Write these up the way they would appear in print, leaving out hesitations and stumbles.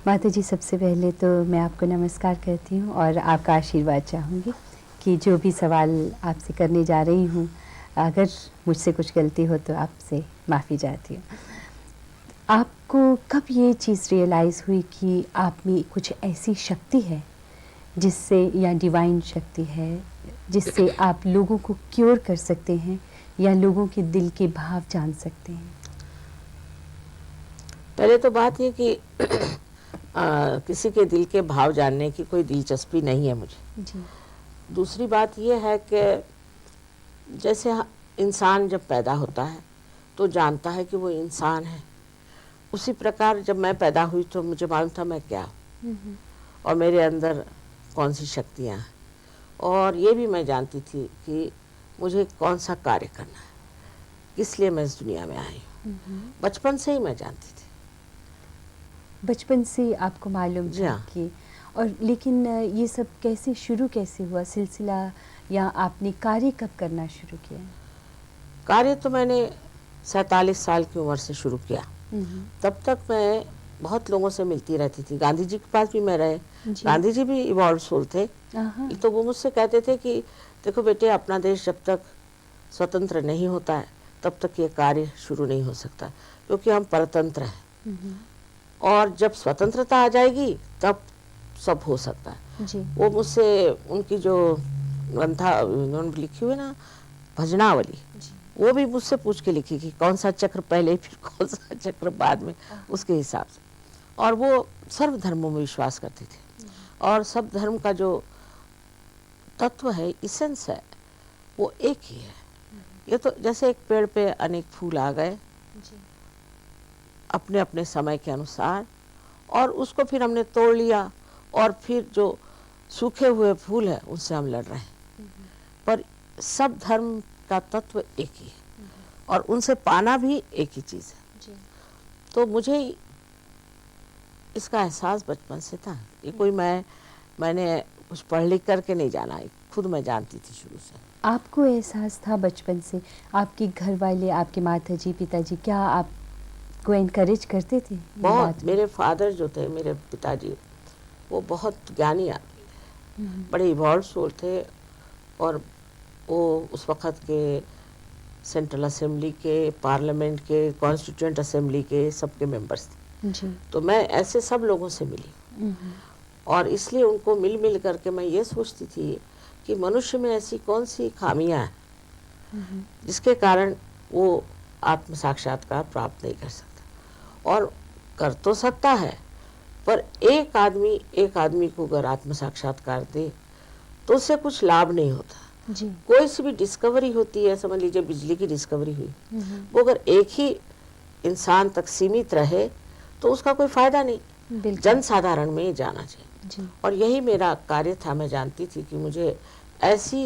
माता जी, सबसे पहले तो मैं आपको नमस्कार करती हूँ और आपका आशीर्वाद चाहूँगी कि जो भी सवाल आपसे करने जा रही हूँ, अगर मुझसे कुछ गलती हो तो आपसे माफ़ी चाहती हूँ। आपको कब ये चीज़ रियलाइज़ हुई कि आप में कुछ ऐसी शक्ति है जिससे, या डिवाइन शक्ति है जिससे आप लोगों को क्योर कर सकते हैं या लोगों के दिल के भाव जान सकते हैं? पहले तो बात ये कि किसी के दिल के भाव जानने की कोई दिलचस्पी नहीं है मुझे। जी। दूसरी बात ये है कि जैसे इंसान जब पैदा होता है तो जानता है कि वो इंसान है, उसी प्रकार जब मैं पैदा हुई तो मुझे मालूम था मैं क्या हूँ और मेरे अंदर कौन सी शक्तियाँ हैं, और ये भी मैं जानती थी कि मुझे कौन सा कार्य करना है, किस लिए मैं इस दुनिया में आई हूँ। बचपन से ही मैं जानती थी। बचपन से आपको मालूम जी था हाँ। कि, और लेकिन ये सब कैसे हुआ सिलसिला, या आपने कार्य कब करना शुरू किया? कार्य तो मैंने 47 साल की उम्र से शुरू किया। तब तक मैं बहुत लोगों से मिलती रहती थी। गांधी जी के पास भी मैं रहे। जी। गांधी जी भी इवॉल्व सोल थे। तो वो मुझसे कहते थे कि देखो बेटे, अपना देश जब तक स्वतंत्र नहीं होता है तब तक ये कार्य शुरू नहीं हो सकता, क्योंकि हम परतंत्र हैं, और जब स्वतंत्रता आ जाएगी तब सब हो सकता है। जी। वो मुझसे उनकी जो ग्रंथा उन्होंने लिखी हुई ना भजनावली, वो भी मुझसे पूछ के लिखी कि कौन सा चक्र पहले फिर कौन सा चक्र बाद में, उसके हिसाब से। और वो सर्व धर्मों में विश्वास करते थे, और सब धर्म का जो तत्व है, इसेंस है, वो एक ही है। ये तो जैसे एक पेड़ पे अनेक फूल आ गए अपने अपने समय के अनुसार, और उसको फिर हमने तोड़ लिया, और फिर जो सूखे हुए फूल है उनसे हम लड़ रहे हैं। पर सब धर्म का तत्व एक ही है, और उनसे पाना भी एक ही चीज़ है। तो मुझे इसका एहसास बचपन से था। ये कोई मैंने कुछ पढ़ लिख करके नहीं जाना, खुद मैं जानती थी शुरू से। आपको एहसास था बचपन से? आपके घर वाले, आपके माता जी, पिताजी, क्या आपको एनकरेज करते थे? बहुत। मेरे फादर जो थे, मेरे पिताजी, वो बहुत ज्ञानी आदमी थे, बड़े इवॉल्व सोल थे, और वो उस वक़्त के सेंट्रल असेंबली के, पार्लियामेंट के, कॉन्स्टिट्यूएंट असेंबली के सबके मेंबर्स थे। जी। तो मैं ऐसे सब लोगों से मिली, और इसलिए उनको मिल करके मैं ये सोचती थी कि मनुष्य में ऐसी कौन सी खामियां हैं जिसके कारण वो आत्म साक्षात्कार प्राप्त नहीं कर सकता, और कर तो सकता है, पर एक आदमी को अगर आत्म साक्षात्कार दे तो उससे कुछ लाभ नहीं होता। जी। कोई सी भी डिस्कवरी होती है, समझ लीजिए बिजली की डिस्कवरी हुई, वो अगर एक ही इंसान तक सीमित रहे तो उसका कोई फायदा नहीं। जन साधारण में जाना चाहिए। जी। और यही मेरा कार्य था। मैं जानती थी कि मुझे ऐसी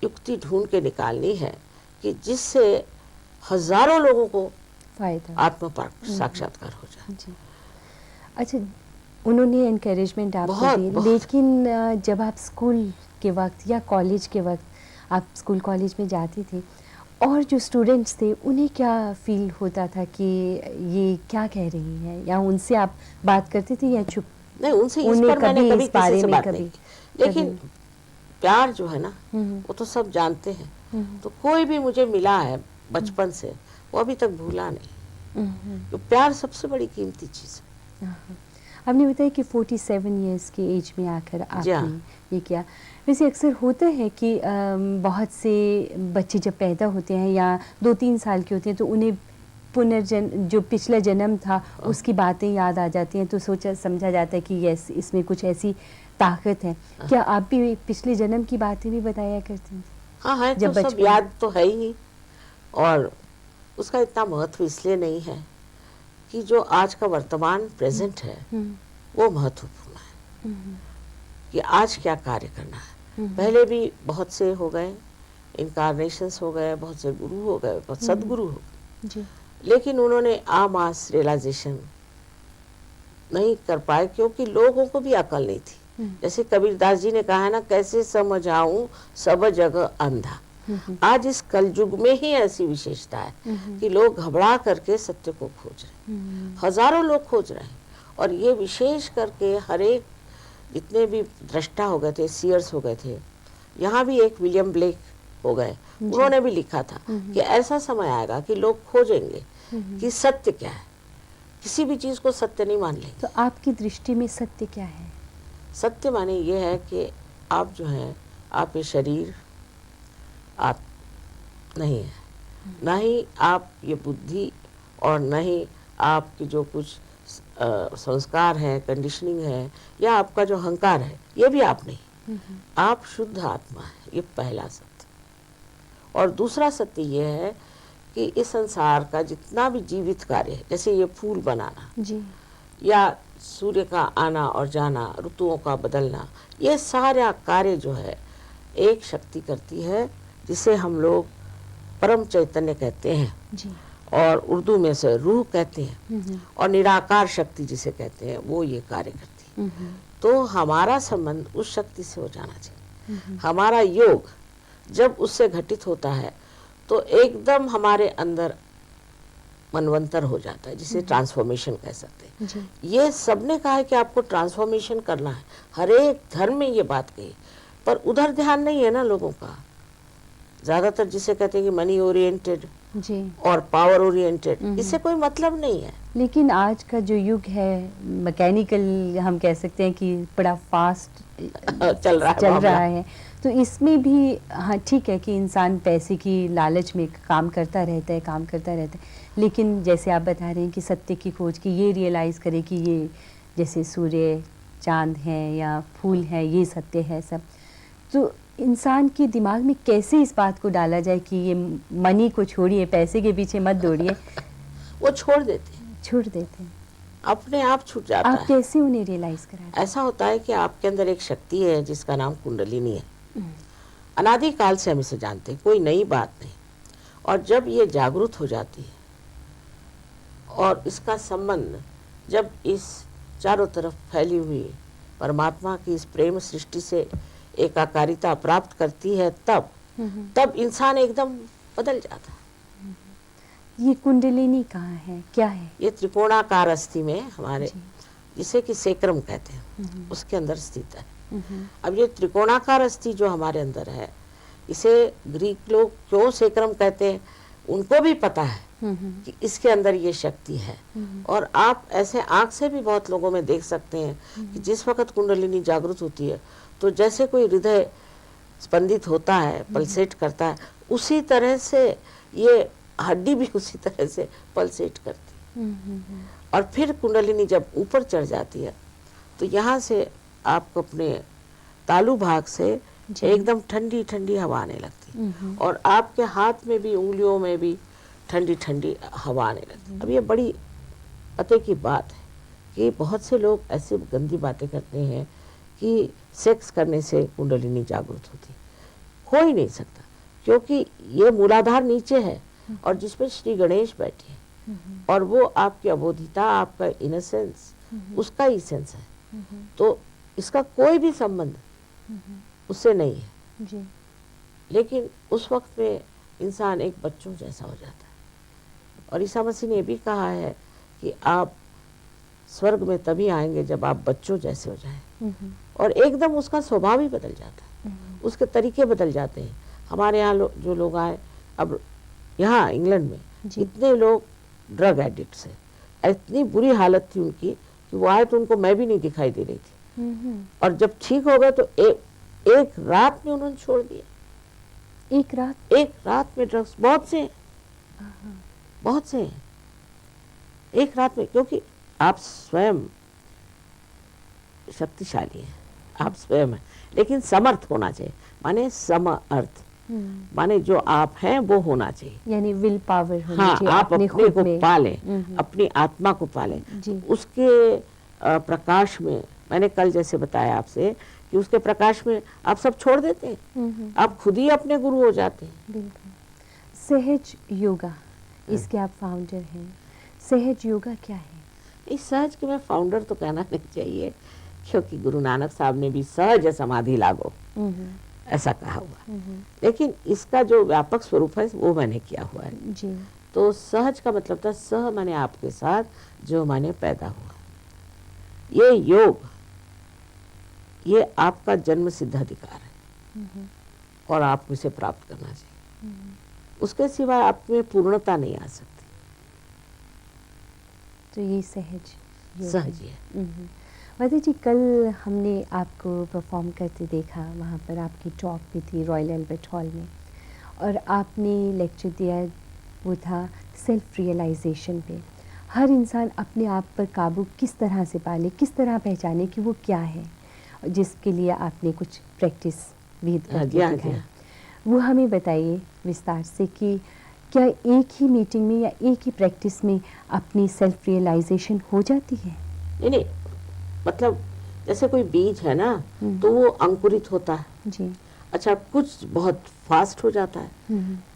युक्ति ढूंढ के निकालनी है कि जिससे हजारों लोगों को फायदा, आत्म साक्षात्कार हो जाए। जी। अच्छा, उन्होंने एनकरेजमेंट आपको दी, लेकिन जब आप स्कूल के वक्त या कॉलेज के वक्त, आप स्कूल कॉलेज में जाती थी, और जो स्टूडेंट्स थे उन्हें क्या फील होता था कि ये क्या कह रही है, या उनसे आप बात करती थी या चुप? नहीं, उनसे इस पर मैंने कभी किसी से बात नहीं की, लेकिन प्यार जो है ना वो तो सब जानते हैं। तो कोई भी मुझे मिला है बचपन से, वो अभी तक भूला नहीं। तो प्यार सबसे बड़ी कीमती चीज़ है। आपने बताया कि 47 इयर्स की एज में आकर आपने ये किया। वैसे अक्सर होता है कि बहुत से बच्चे जब पैदा होते हैं या 2-3 साल के होते हैं तो उन्हें जो पिछला जन्म था उसकी बातें याद आ जाती हैं, तो सोचा समझा जाता है कि यस, इसमें कुछ ऐसी ताकत है। क्या आप भी पिछले जन्म की बातें भी बताया करती हैं? हाँ है, जब तो सब याद तो है ही, और उसका इतना महत्व इसलिए नहीं है कि जो आज का वर्तमान प्रेजेंट है वो महत्वपूर्ण है कि आज क्या कार्य करना है। पहले भी बहुत से हो गए, इनकारनेशंस हो गए, बहुत से गुरु हो गए, बहुत सदगुरु हो गए, लेकिन उन्होंने आमास रियलाइजेशन नहीं कर पाए, क्योंकि लोगों को भी अकल नहीं थी। जैसे कबीरदास जी ने कहा है ना, कैसे समझाऊं सब जगह अंधा। आज इस कलयुग में ही ऐसी विशेषता है कि लोग घबरा करके सत्य को खोज रहे हैं। हजारों लोग खोज रहे हैं, और ये विशेष करके हर एक जितने भी दृष्टा हो गए थे, सीयर्स हो गए थे, यहाँ भी एक विलियम ब्लेक हो गए, उन्होंने भी लिखा था कि ऐसा समय आएगा कि लोग खोजेंगे कि सत्य क्या है, किसी भी चीज को सत्य नहीं मान लेंगे। तो आपकी दृष्टि में सत्य क्या है? सत्य माने ये है कि आप जो हैं, आप ये शरीर आप नहीं है, ना ही आप ये बुद्धि और न ही आपके जो कुछ संस्कार हैं, कंडीशनिंग है, या आपका जो अहंकार है, ये भी आप नहीं। आप शुद्ध आत्मा है, ये पहला सत्य। और दूसरा सत्य ये है कि इस संसार का जितना भी जीवित कार्य है, जैसे ये फूल बनाना जी, या सूर्य का आना और जाना, ऋतुओं का बदलना, ये सारा कार्य जो है एक शक्ति करती है, जिसे हम लोग परम चैतन्य कहते हैं जी, और उर्दू में से रूह कहते हैं, और निराकार शक्ति जिसे कहते हैं, वो ये कार्य करती है। तो हमारा संबंध उस शक्ति से हो जाना चाहिए। हमारा योग जब उससे घटित होता है तो एकदम हमारे अंदर मनवंतर हो जाता है, जिसे ट्रांसफॉर्मेशन कह सकते हैं। जी, ये सबने कहा है कि आपको ट्रांसफॉर्मेशन करना है, हर एक धर्म में ये बात कही, पर उधर ध्यान नहीं है ना लोगों का। ज्यादातर जिसे कहते हैं कि मनी ओरिएंटेड जी। और पावर ओरिएंटेड, इससे कोई मतलब नहीं है। लेकिन आज का जो युग है मैकेनिकल, हम कह सकते हैं कि बड़ा फास्ट चल रहा है, तो इसमें भी हाँ ठीक है कि इंसान पैसे की लालच में काम करता रहता है, लेकिन जैसे आप बता रहे हैं कि सत्य की खोज की, ये रियलाइज़ करे कि ये जैसे सूर्य, चांद हैं या फूल हैं, ये सत्य है सब। तो इंसान के दिमाग में कैसे इस बात को डाला जाए कि ये मनी को छोड़िए, पैसे के पीछे मत दौड़िए? वो छोड़ देते हैं, अपने आप छूट जाता आप है। कैसे उन्हें रियलाइज कराते? ऐसा होता है कि आपके अंदर एक शक्ति है जिसका नाम कुंडलिनी है। अनादि काल से हम इसे जानते हैं, कोई नई बात नहीं। और जब ये जागृत हो जाती है और इसका संबंध जब इस चारों तरफ फैली हुई परमात्मा की इस प्रेम सृष्टि से एकाकारिता प्राप्त करती है, तब इंसान एकदम बदल जाता है। ये कुंडलिनी कहाँ है, क्या है? ये त्रिकोणाकार अस्थि में हमारे, जिसे कि सेक्रम कहते हैं, उसके अंदर स्थित है। अब ये त्रिकोणाकार अस्थि जो हमारे अंदर है, इसे ग्रीक लोग क्यों सेक्रम कहते हैं, उनको भी पता है कि इसके अंदर ये शक्ति है। और आप ऐसे आंख से भी बहुत लोगों में देख सकते हैं कि जिस वक्त कुंडलिनी जागृत होती है तो जैसे कोई हृदय स्पंदित होता है, पल्सेट करता है, उसी तरह से ये हड्डी भी उसी तरह से पल्सेट करती है। और फिर कुंडलिनी जब ऊपर चढ़ जाती है तो यहाँ से आपको अपने तालु भाग से एकदम ठंडी ठंडी हवा आने लगती, और आपके हाथ में भी, उंगलियों में भी ठंडी ठंडी हवा आने लगती। अब ये बड़ी पते की बात है कि बहुत से लोग ऐसे गंदी बातें करते हैं कि सेक्स करने से कुंडलिनी जागृत होती। हो ही नहीं सकता, क्योंकि ये मूलाधार नीचे है और जिसमें श्री गणेश बैठे हैं, और वो आपकी अबोधिता, आपका इनोसेंस, उसका ही सेंस है। तो इसका कोई भी संबंध उससे नहीं है जी। लेकिन उस वक्त में इंसान एक बच्चों जैसा हो जाता है। और ईसा मसीह ने ये भी कहा है कि आप स्वर्ग में तभी आएंगे जब आप बच्चों जैसे हो जाएं। और एकदम उसका स्वभाव ही बदल जाता है, उसके तरीके बदल जाते हैं। हमारे यहाँ जो लोग आए, अब यहाँ इंग्लैंड में इतने लोग ड्रग एडिक्ट्स हैं, इतनी बुरी हालत थी उनकी कि वो आए तो उनको मैं भी नहीं दिखाई दे रही थी। और जब ठीक हो गए तो एक रात में उन्होंने छोड़ दिया। एक रात में ड्रग्स, बहुत से हैं एक रात में, क्योंकि आप स्वयं शक्तिशाली हैं, आप स्वयं हैं, लेकिन समर्थ होना चाहिए। माने समर्थ माने जो आप हैं वो होना चाहिए, यानी विल पावर होनी हाँ, चाहिए, आप अपने को पालें, अपनी आत्मा को पालें। उसके प्रकाश में, मैंने कल जैसे बताया आपसे कि उसके प्रकाश में आप सब छोड़ देते हैं, आप खुद ही अपने गुरु हो जाते हैं। बिल्कुल। सहज योगा, इसके आप फाउंडर हैं। सहज योगा क्या है? इस सहज के मैं फाउंडर तो कहना नहीं चाहिए, क्योंकि गुरु नानक साहब ने भी सहज समाधि लागो ऐसा कहा हुआ, लेकिन इसका जो व्यापक स्वरूप है वो मैंने किया हुआ है जी। तो सहज का मतलब था, सह माने आपके साथ, जो माने पैदा हुआ। ये योग, ये आपका जन्म सिद्ध अधिकार है और आपको इसे प्राप्त करना चाहिए। उसके सिवा आप में पूर्णता नहीं आ सकती। तो ये सहज योग सहज है। है। माता जी, कल हमने आपको परफॉर्म करते देखा, वहाँ पर आपकी टॉक भी थी रॉयल एल्बर्ट हॉल में, और आपने लेक्चर दिया, वो था सेल्फ रियलाइजेशन पे। हर इंसान अपने आप पर काबू किस तरह से पाले, किस तरह पहचाने कि वो क्या है, जिसके लिए आपने कुछ प्रैक्टिस विद करके हाँ, दिखाई। वो हमें बताइए विस्तार से कि क्या एक ही मीटिंग में या एक ही प्रैक्टिस में अपनी सेल्फ रियलाइजेशन हो जाती है? नहीं नहीं, मतलब जैसे कोई बीज है ना, तो वो अंकुरित होता है। जी। अच्छा, कुछ बहुत फास्ट हो जाता है,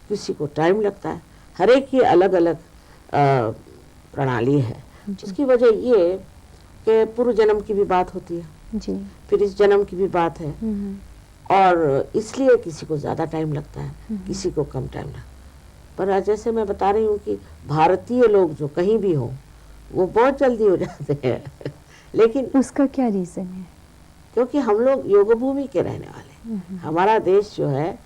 किसी को टाइम लगता है। हर एक की अलग अलग प्रणाली है। उसकी वजह ये कि पूर्व जन्म की भी बात होती है, जी। फिर इस जन्म की भी बात है, और इसलिए किसी को ज़्यादा टाइम लगता है, किसी को कम टाइम लगता है। पर जैसे मैं बता रही हूँ कि भारतीय लोग जो कहीं भी हो, वो बहुत जल्दी हो जाते हैं। लेकिन उसका क्या रीज़न है? क्योंकि हम लोग योग भूमि के रहने वाले हैं। हमारा देश जो है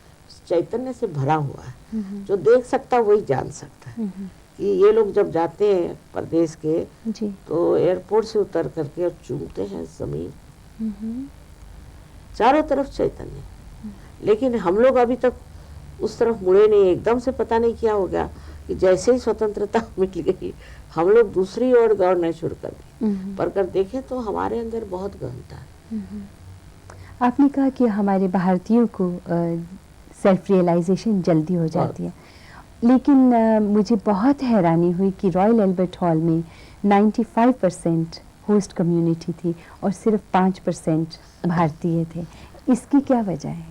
चैतन्य से भरा हुआ है। जो देख सकता वही जान सकता है कि ये लोग जब जाते हैं प्रदेश के, जी। तो एयरपोर्ट से उतर करके और चूमते हैं जमीन, चारों तरफ चैतन्य। लेकिन हम लोग अभी तक उस तरफ मुड़े नहीं। एकदम से पता नहीं क्या हो गया कि जैसे ही स्वतंत्रता मिल गई, हम लोग दूसरी ओर दौड़ना शुरू कर दिए। पर कर देखें तो हमारे अंदर बहुत गहनता है। आपने कहा कि हमारे भारतीयों को सेल्फ रियलाइजेशन जल्दी हो जाती है, लेकिन मुझे बहुत हैरानी हुई कि रॉयल एल्बर्ट हॉल में 95% होस्ट कम्युनिटी थी और सिर्फ 5% भारतीय थे। इसकी क्या वजह है?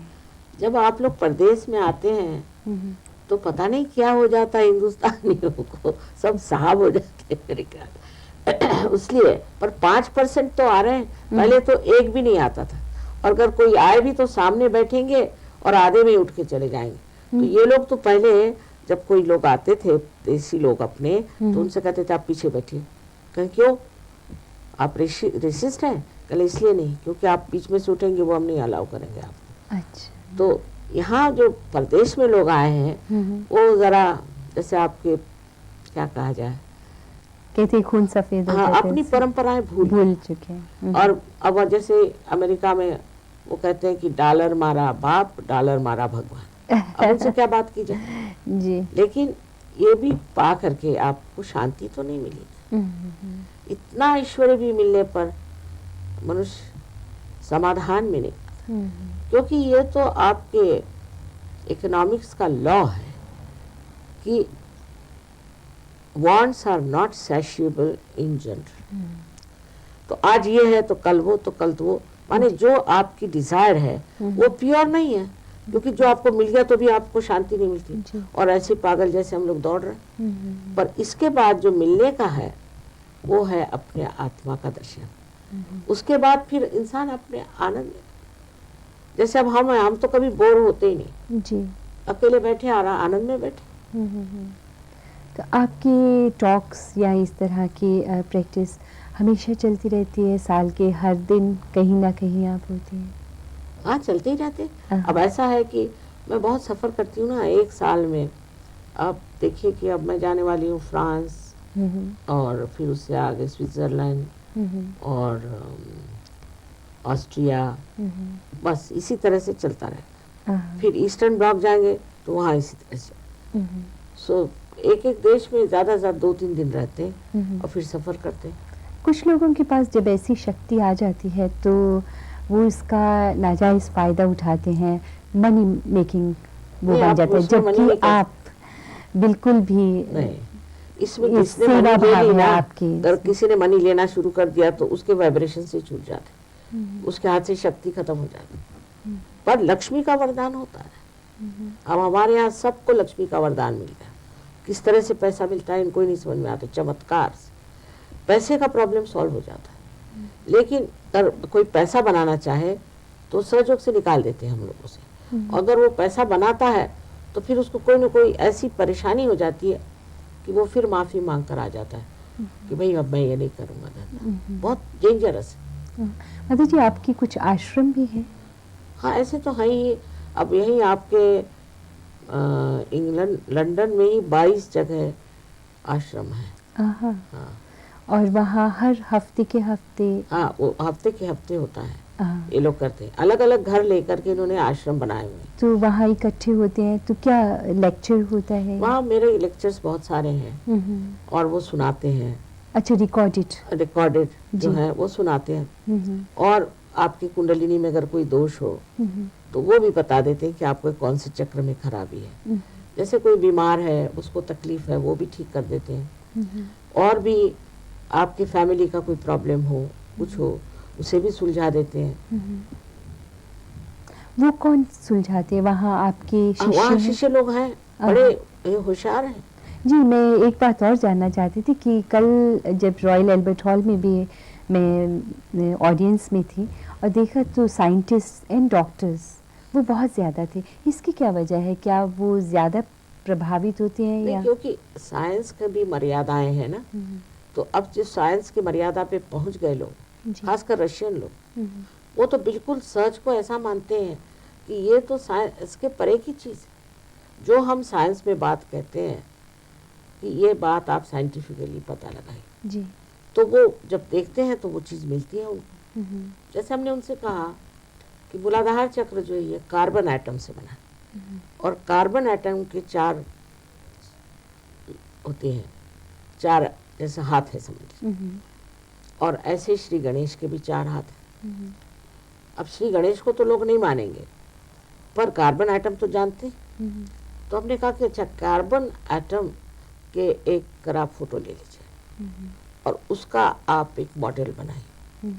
जब आप लोग प्रदेश में आते हैं तो पता नहीं क्या हो जाता है, हिंदुस्तानियों को सब साहब हो जाते हैं मेरे ख्याल। इसलिए पर 5% तो आ रहे हैं। पहले तो एक भी नहीं आता था, और अगर कोई आए भी तो सामने बैठेंगे और आधे में उठ के चले जाएंगे। तो ये लोग तो पहले जब कोई लोग आते थे देसी लोग अपने, तो उनसे कहते थे आप पीछे बैठिए। कहें क्यों, आप रेसिस्ट हैं? कल इसलिए नहीं, क्योंकि आप बीच में से उठेंगे वो हम नहीं अलाउ करेंगे आपको। अच्छा। तो यहाँ जो प्रदेश में लोग आए हैं वो जरा जैसे आपके क्या कहा जाए, कहते खून सफेद हो हाँ, जाता है अपनी उससे। परंपराएं भूल चुके हैं। और अब जैसे अमेरिका में वो कहते हैं कि डॉलर मारा बाप, डॉलर मारा भगवान। अब उनसे क्या बात की जाए। जी। लेकिन ये भी पा करके आपको शांति तो नहीं मिली। इतना ऐश्वर्य भी मिलने पर मनुष्य समाधान में नहीं, क्योंकि ये तो आपके इकोनॉमिक्स का लॉ है कि wants are not satiable in general। तो आज ये है तो कल वो, तो कल तो वो, माने जो आपकी डिजायर है वो प्योर नहीं है, क्योंकि जो आपको मिल गया तो भी आपको शांति नहीं मिलती, और ऐसे पागल जैसे हम लोग दौड़ रहे हैं। पर इसके बाद जो मिलने का है वो है अपने आत्मा का दर्शन। उसके बाद फिर इंसान अपने आनंद में, जैसे अब हम तो कभी बोर होते ही नहीं जी। अकेले बैठे और आनंद में बैठे। तो आपकी टॉक्स या इस तरह की प्रैक्टिस हमेशा चलती रहती है? साल के हर दिन कहीं ना कहीं आप होती हैं? हाँ, चलते ही रहते। अब ऐसा है कि मैं बहुत सफ़र करती हूँ ना एक साल में। अब देखिए कि अब मैं जाने वाली हूँ फ्रांस, और फिर उससे आगे स्विट्ज़रलैंड और ऑस्ट्रिया, बस इसी तरह से चलता रहे। फिर ईस्टर्न ब्लॉक जाएंगे तो वहाँ इसी तरह से। सो एक एक देश में ज़्यादा से ज़्यादा 2-3 दिन रहते हैं और फिर सफ़र करते हैं। कुछ लोगों के पास जब ऐसी शक्ति आ जाती है तो वो इसका नाजायज़ फ़ायदा उठाते हैं, मनी मेकिंग वो बन जाते हैं, जबकि आप बिल्कुल भी नहीं। इसमें ये किसने सेवा मनी ले भाव ली है ना, आपकी। अगर किसी ने मनी लेना शुरू कर दिया तो उसके वाइब्रेशन से छूट जाते, उसके हाथ से शक्ति खत्म हो जाती। पर लक्ष्मी का वरदान होता है। अब हमारे यहाँ सबको लक्ष्मी का वरदान मिलता है। किस तरह से पैसा मिलता है इनको ही नहीं समझ में आता, चमत्कार से पैसे का प्रॉब्लम सॉल्व हो जाता है। लेकिन अगर कोई पैसा बनाना चाहे तो सहयोग से निकाल देते हैं हम लोगों से। अगर वो पैसा बनाता है तो फिर उसको कोई ना कोई ऐसी परेशानी हो जाती है कि वो फिर माफ़ी मांग कर आ जाता है कि भाई अब मैं ये नहीं करूँगा धंधा, बहुत डेंजरस है। माता जी आपकी कुछ आश्रम भी है? हाँ ऐसे तो है ही। अब यही आपके इंग्लैंड लंदन में ही 22 जगह आश्रम है। हाँ। हाँ और वहाँ हर हफ्ते के हफ्ते? हाँ वो हफ्ते के हफ्ते होता है। हाँ। ये लोग करते हैं, अलग अलग घर लेकर के इन्होंने आश्रम बनाए हुए हैं। तो वहाँ इकट्ठे होते हैं तो क्या लेक्चर होता है? वहाँ मेरे लेक्चर्स बहुत सारे हैं और वो सुनाते हैं। अच्छा, रिकॉर्डेड? रिकॉर्डेड जो जी। है वो सुनाते हैं। और आपकी कुंडलिनी में अगर कोई दोष हो हम्म। तो वो भी बता देते हैं कि आपको कौन से चक्र में खराबी है। जैसे कोई बीमार है, उसको तकलीफ है, वो भी ठीक कर देते हैं। और भी आपकी फैमिली का कोई प्रॉब्लम हो, कुछ हो, उसे भी सुलझा देते हैं। वो कौन सुलझाते हैं? वहाँ आपके वहाँ शिष्य हैं? शिष्य लोग हैं, बड़े होशियार हैं। जी, मैं एक बात और जानना चाहती थी कि कल जब रॉयल एल्बर्ट हॉल में भी मैं ऑडियंस में थी और देखा तो साइंटिस्ट एंड डॉक्टर्स वो बहुत ज़्यादा थे। इसकी क्या वजह है? क्या वो ज़्यादा प्रभावित होते हैं नहीं, या? क्योंकि साइंस की भी मर्यादाएं हैं ना। तो अब जिस साइंस की मर्यादा पे पहुंच गए लोग, जी। खासकर रशियन लोग, वो तो बिल्कुल सच को ऐसा मानते हैं कि ये तो साइंस के परे की चीज़ है। जो हम साइंस में बात कहते हैं कि ये बात आप साइंटिफिकली पता लगाइए, जी। तो वो जब देखते हैं तो वो चीज़ मिलती है उनको। जैसे हमने उनसे कहा कि मूलाधार चक्र जो है ये कार्बन एटम से बना है और कार्बन एटम के 4 होते हैं, 4 जैसे हाथ है समझ। और ऐसे श्री गणेश के भी 4 हाथ हैं। अब श्री गणेश को तो लोग नहीं मानेंगे, पर कार्बन एटम तो जानते हैं। तो हमने कहा कि अच्छा कार्बन एटम के एक आप फोटो ले लीजिए और उसका आप एक मॉडल बनाइए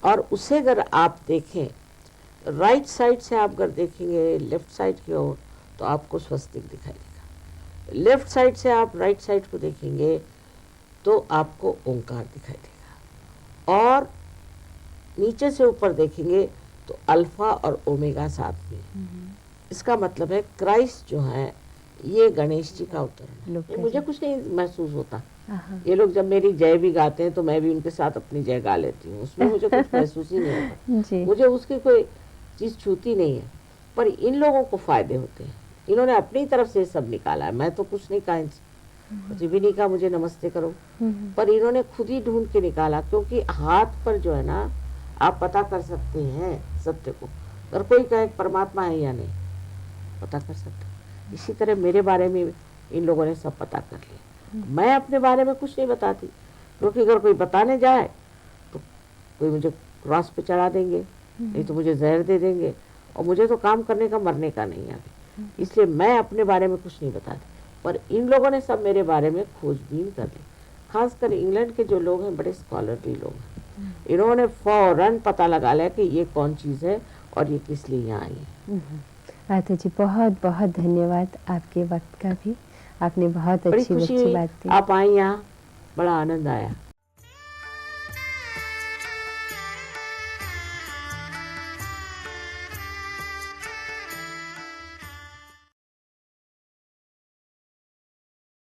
और उसे अगर आप देखें, राइट साइड से आप अगर देखेंगे लेफ्ट साइड की ओर तो आपको स्वस्तिक दिखाई देगा, लेफ्ट साइड से आप राइट साइड को देखेंगे तो आपको ओंकार दिखाई देगा, और नीचे से ऊपर देखेंगे तो अल्फा और ओमेगा साथ में। इसका मतलब है क्राइस्ट जो है ये गणेश जी का अवतरण है। ये मुझे कुछ नहीं महसूस होता। ये लोग जब मेरी जय भी गाते हैं तो मैं भी उनके साथ अपनी जय गा लेती हूँ, उसमें मुझे कुछ महसूस ही नहीं होता। मुझे उसकी कोई चीज़ छूती नहीं है, पर इन लोगों को फायदे होते हैं। इन्होंने अपनी तरफ से सब निकाला है, मैं तो कुछ नहीं कहा इनसे, कुछ भी नहीं कहा मुझे नमस्ते करो, पर इन्होंने खुद ही ढूंढ के निकाला। क्योंकि हाथ पर जो है ना आप पता कर सकते हैं सत्य को, अगर कोई कहे परमात्मा है या नहीं पता कर सकते। इसी तरह मेरे बारे में इन लोगों ने सब पता कर लिया। मैं अपने बारे में कुछ नहीं बताती, क्योंकि अगर कोई बताने जाए तो कोई मुझे क्रॉस पे चढ़ा देंगे, नहीं तो मुझे जहर दे देंगे, और मुझे तो काम करने का मरने का नहीं है। इसलिए मैं अपने बारे में कुछ नहीं बताती, पर इन लोगों ने सब मेरे बारे में खोजबीन कर ली। खासकर इंग्लैंड के जो लोग हैं बड़े स्कॉलरली लोग हैं, इन्होंने फौरन पता लगा लिया कि ये कौन चीज़ है और ये किस लिए यहाँ आई है। माता जी बहुत बहुत धन्यवाद आपके वक्त का भी, आपने बहुत बड़ी अच्छी खुशी अच्छी हुई बात की। आप आई यहाँ, बड़ा आनंद आया।